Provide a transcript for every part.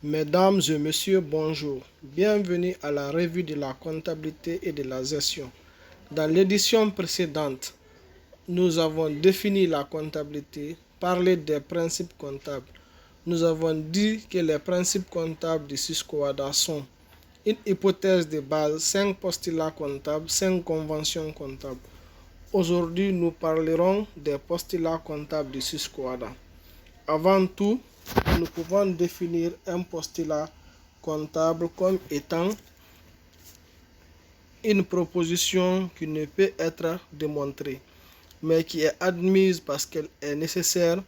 Mesdames et messieurs, bonjour. Bienvenue à la revue de la comptabilité et de la gestion. Dans l'édition précédente, nous avons défini la comptabilité, parlé des principes comptables. Nous avons dit que les principes comptables du Susquehanna sont une hypothèse de base, 5 postulats comptables, 5 conventions comptables. Aujourd'hui, nous parlerons des postulats comptables du Susquehanna. Avant tout, nous pouvons définir un postulat comptable comme étant une proposition qui ne peut être démontrée, mais qui est admise parce qu'elle est nécessaire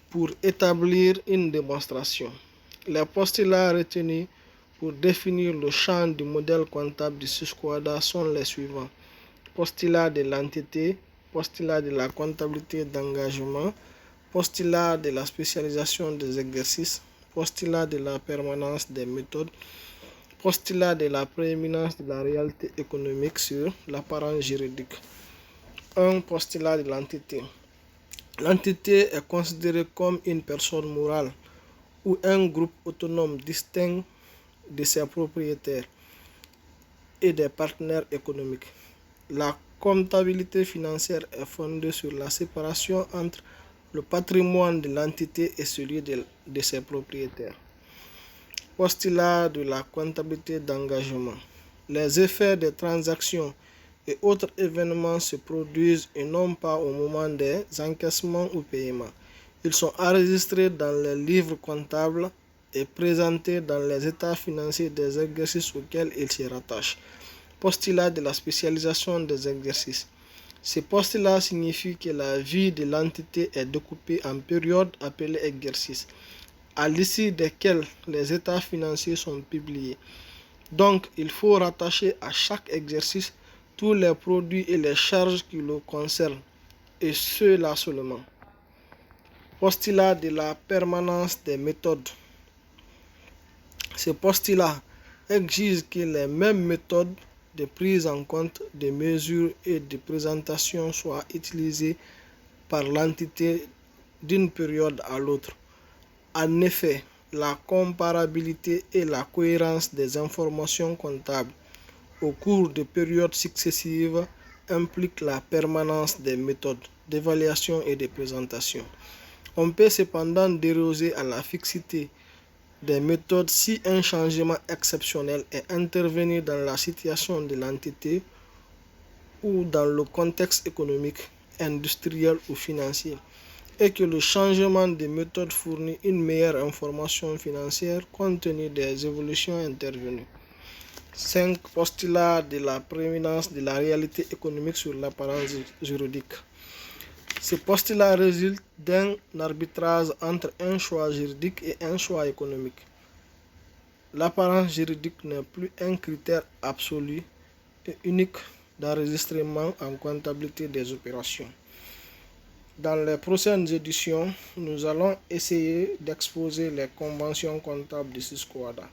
pour établir une démonstration. Les postulats retenus pour définir le champ du modèle comptable du Susquehanna sont les suivants. Postulat de l'entité, postulat de la comptabilité d'engagement, postulat de la spécialisation des exercices, postulat de la permanence des méthodes, postulat de la prééminence de la réalité économique sur l'apparence juridique. Un postulat de l'entité. L'entité est considérée comme une personne morale ou un groupe autonome distinct de ses propriétaires et des partenaires économiques. La comptabilité financière est fondée sur la séparation entre le patrimoine de l'entité et celui de ses propriétaires. Postulat de la comptabilité d'engagement. Les effets des transactions et autres événements se produisent et non pas au moment des encaissements ou paiements. Ils sont enregistrés dans les livres comptables et présentés dans les états financiers des exercices auxquels ils se rattachent. Postulat de la spécialisation des exercices. Ce postulat signifie que la vie de l'entité est découpée en périodes appelées exercices, à l'issue desquelles les états financiers sont publiés. Donc, il faut rattacher à chaque exercice tous les produits et les charges qui le concernent, et ceux-là seulement. Postulat de la permanence des méthodes. Ce postulat exige que les mêmes méthodes de prise en compte des mesures et de présentation soient utilisées par l'entité d'une période à l'autre. En effet, la comparabilité et la cohérence des informations comptables au cours de périodes successives impliquent la permanence des méthodes d'évaluation et de présentation. On peut cependant déroger à la fixité des méthodes si un changement exceptionnel est intervenu dans la situation de l'entité ou dans le contexte économique, industriel ou financier, et que le changement de méthode fournit une meilleure information financière compte tenu des évolutions intervenues. 5. Postulat de la prééminence de la réalité économique sur l'apparence juridique. Ce postulat résulte d'un arbitrage entre un choix juridique et un choix économique. L'apparence juridique n'est plus un critère absolu et unique d'enregistrement en comptabilité des opérations. Dans les prochaines éditions, nous allons essayer d'exposer les conventions comptables du Susquehanna.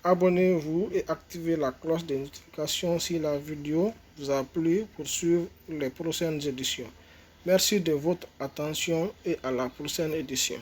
Abonnez-vous et activez la cloche de notification si la vidéo vous a plu pour suivre les prochaines éditions. Merci de votre attention et à la prochaine édition.